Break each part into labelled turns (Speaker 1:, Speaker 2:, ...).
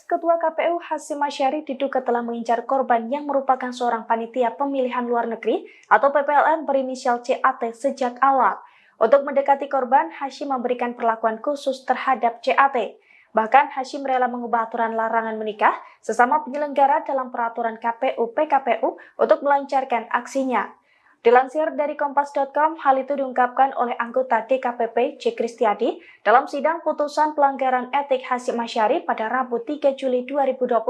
Speaker 1: Ketua KPU Hasyim Asyari diduga telah mengincar korban yang merupakan seorang panitia pemilihan luar negeri atau PPLN berinisial CAT sejak awal. Untuk mendekati korban, Hasyim memberikan perlakuan khusus terhadap CAT. Bahkan Hasyim rela mengubah aturan larangan menikah sesama penyelenggara dalam peraturan KPU PKPU untuk melancarkan aksinya. Dilansir dari Kompas.com, hal itu diungkapkan oleh anggota DKPP C. Kristiadi dalam sidang putusan pelanggaran etik Hasyim Asyari pada Rabu 3 Juli 2024,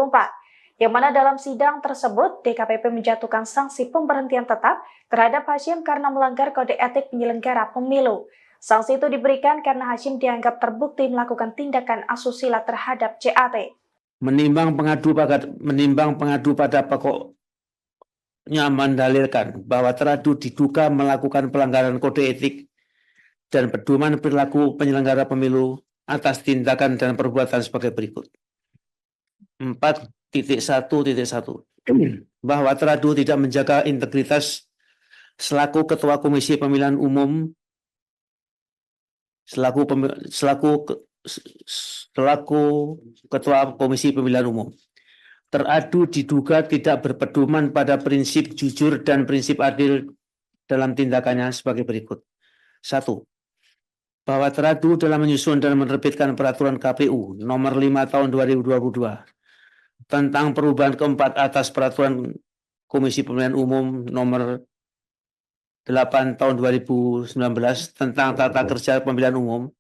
Speaker 1: yang mana dalam sidang tersebut DKPP menjatuhkan sanksi pemberhentian tetap terhadap Hasyim karena melanggar kode etik penyelenggara pemilu. Sanksi itu diberikan karena Hasyim dianggap terbukti melakukan tindakan asusila terhadap CAT.
Speaker 2: Menimbang pengadu pada pokoknya mendalilkan bahwa teradu diduga melakukan pelanggaran kode etik dan pedoman perilaku penyelenggara pemilu atas tindakan dan perbuatan sebagai berikut. 4.1.1 bahwa teradu tidak menjaga integritas selaku Ketua Komisi Pemilihan Umum selaku Ketua Komisi Pemilihan Umum. Teradu diduga tidak berpedoman pada prinsip jujur dan prinsip adil dalam tindakannya sebagai berikut. 1. Bahwa teradu dalam menyusun dan menerbitkan peraturan KPU nomor 5 tahun 2022 tentang perubahan keempat atas peraturan Komisi Pemilihan Umum nomor 8 tahun 2019 tentang tata kerja pemilihan umum,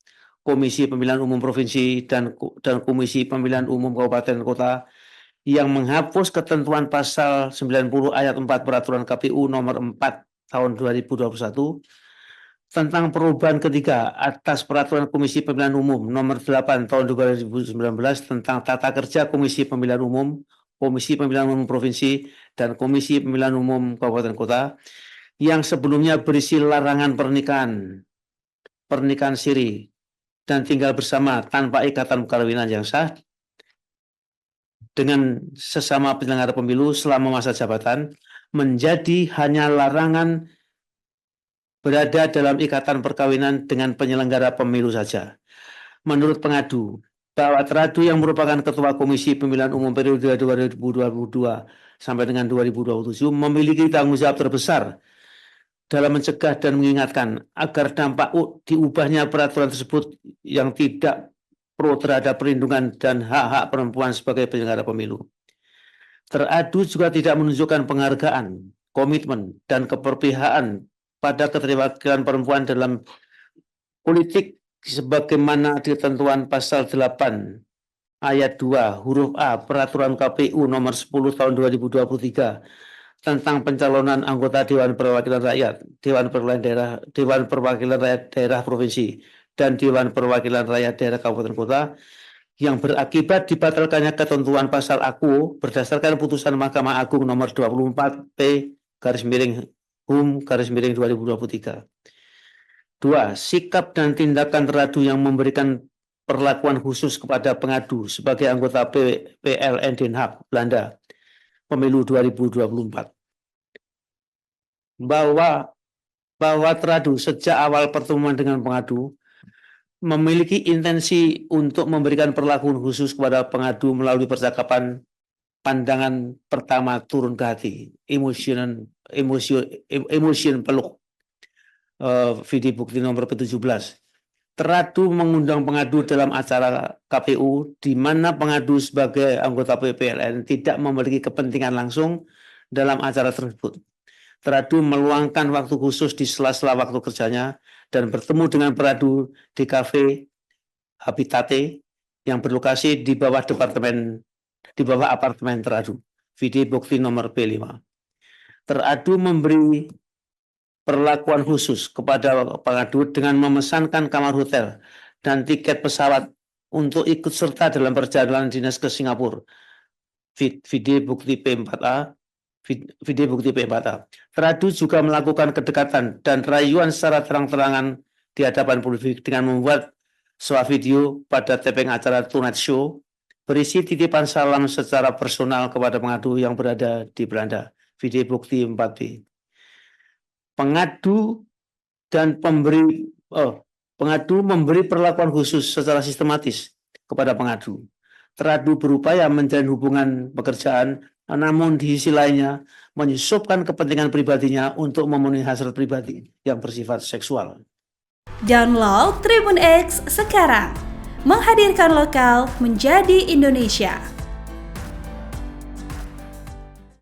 Speaker 2: Komisi Pemilihan Umum Provinsi dan Komisi Pemilihan Umum Kabupaten Kota yang menghapus ketentuan pasal 90 ayat 4 peraturan KPU nomor 4 tahun 2021 tentang perubahan ketiga atas peraturan Komisi Pemilihan Umum nomor 8 tahun 2019 tentang tata kerja Komisi Pemilihan Umum, Komisi Pemilihan Umum Provinsi dan Komisi Pemilihan Umum Kabupaten Kota yang sebelumnya berisi larangan pernikahan siri dan tinggal bersama tanpa ikatan perkawinan yang sah dengan sesama penyelenggara pemilu selama masa jabatan menjadi hanya larangan berada dalam ikatan perkawinan dengan penyelenggara pemilu saja. Menurut pengadu, bahwa teradu yang merupakan Ketua Komisi Pemilihan Umum periode 2022 sampai dengan 2027 memiliki tanggung jawab terbesar dalam mencegah dan mengingatkan agar dampak diubahnya peraturan tersebut yang tidak pro terhadap perlindungan dan hak-hak perempuan sebagai penyelenggara pemilu. Teradu juga tidak menunjukkan penghargaan, komitmen, dan keberpihakan pada keterwakilan perempuan dalam politik sebagaimana ditentuan pasal 8 ayat 2 huruf A peraturan KPU nomor 10 tahun 2023 tentang pencalonan anggota Dewan Perwakilan Rakyat, Dewan Perwakilan Rakyat Daerah Provinsi, dan Dewan Perwakilan Rakyat Daerah Kabupaten Kota yang berakibat dibatalkannya ketentuan pasal AKU berdasarkan putusan Mahkamah Agung nomor 24 P/HUM/2023. 2. Sikap dan tindakan teradu yang memberikan perlakuan khusus kepada pengadu sebagai anggota PLN Den Haag, Belanda, Pemilu 2024. Bahwa teradu sejak awal pertemuan dengan pengadu memiliki intensi untuk memberikan perlakuan khusus kepada pengadu melalui percakapan pandangan pertama turun ke hati, emotion peluk. Video bukti nomor 17. Teradu mengundang pengadu dalam acara KPU di mana pengadu sebagai anggota PPLN tidak memiliki kepentingan langsung dalam acara tersebut. Teradu meluangkan waktu khusus di sela-sela waktu kerjanya dan bertemu dengan peradu di kafe Habitate yang berlokasi di bawah apartemen teradu. Video bukti nomor P5. Teradu memberi perlakuan khusus kepada pengadu dengan memesankan kamar hotel dan tiket pesawat untuk ikut serta dalam perjalanan dinas ke Singapura. Video bukti P4A. Teradu juga melakukan kedekatan dan rayuan secara terang-terangan di hadapan publik dengan membuat sebuah video pada taping acara Tonight Show berisi titipan salam secara personal kepada pengadu yang berada di Belanda. Video bukti 4B. Pengadu memberi perlakuan khusus secara sistematis kepada pengadu teradu berupaya menjalin hubungan pekerjaan, namun di sisi lainnya menyusupkan kepentingan pribadinya untuk memenuhi hasrat pribadi yang bersifat seksual.
Speaker 3: Download Tribun X sekarang, menghadirkan lokal menjadi Indonesia.